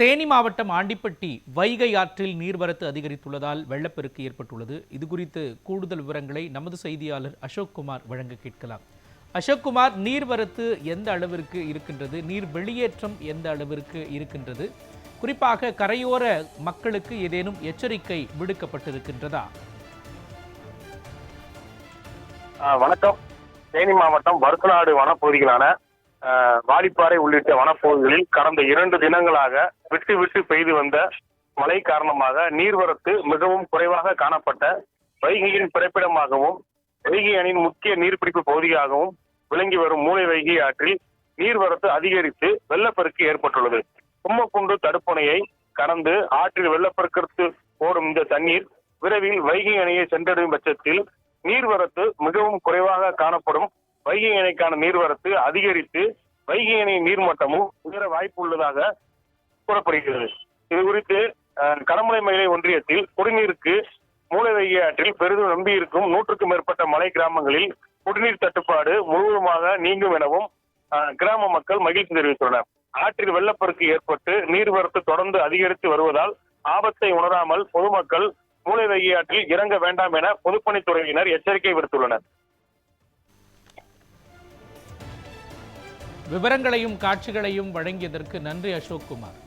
தேனி மாவட்டம் ஆண்டிப்பட்டி வைகை ஆற்றில் நீர்வரத்து அதிகரித்துள்ளதால் வெள்ளப்பெருக்கு ஏற்பட்டுள்ளது. இதுகுறித்து கூடுதல் விவரங்களை நமது செய்தியாளர் அசோக்குமார் வழங்க கேட்கலாம். அசோக்குமார், நீர்வரத்து எந்த அளவிற்கு இருக்கின்றது? நீர் வெளியேற்றம் எந்த அளவிற்கு இருக்கின்றது? குறிப்பாக கரையோர மக்களுக்கு ஏதேனும் எச்சரிக்கை விடுக்கப்பட்டிருக்கின்றதா? வணக்கம். தேனி மாவட்டம் வருசநாடு வனப்பகுதிகளான வாலிப்பாறை உள்ளிட்ட வனப்பகுதிகளில் கடந்த 2 தினங்களாக விட்டு விட்டு பெய்து வந்த மழை காரணமாக நீர்வரத்து மிகவும் குறைவாக காணப்பட்ட வைகையின் பிறப்பிடமாகவும் வைகை அணையின் முக்கிய நீர்பிடிப்பு பகுதியாகவும் விளங்கி வரும் மூளை வைகை ஆற்றில் நீர்வரத்து அதிகரித்து வெள்ளப்பெருக்கு ஏற்பட்டுள்ளது. கும்மக்குண்டு தடுப்பணையை கடந்து ஆற்றில் வெள்ளப்பெருக்கு ஓடும் இந்த தண்ணீர் விரைவில் வைகை அணையை சென்றடையும் பட்சத்தில் நீர்வரத்து மிகவும் குறைவாக காணப்படும். வைகை அணைக்கான நீர்வரத்து அதிகரித்து வைகை அணை நீர்மட்டமும் உயர வாய்ப்பு உள்ளதாக கூறப்படுகிறது. இது குறித்து கடமலை மயிலை ஒன்றியத்தில் குடிநீருக்கு மூளை வைகை ஆற்றில் பெரிதும் நம்பியிருக்கும் 100க்கும் மேற்பட்ட மலை கிராமங்களில் குடிநீர் தட்டுப்பாடு முழுவதுமாக நீங்கும் எனவும் கிராம மக்கள் மகிழ்ச்சி தெரிவித்துள்ளனர். ஆற்றில் வெள்ளப்பெருக்கு ஏற்பட்டு நீர்வரத்து தொடர்ந்து அதிகரித்து வருவதால் ஆபத்தை உணராமல் பொதுமக்கள் மூளை வைகை ஆற்றில் இறங்க வேண்டாம் என பொதுப்பணித்துறையினர் எச்சரிக்கை விடுத்துள்ளனர். விவரங்களையும் காட்சிகளையும் வழங்கியதற்கு நன்றி அசோக்குமார்.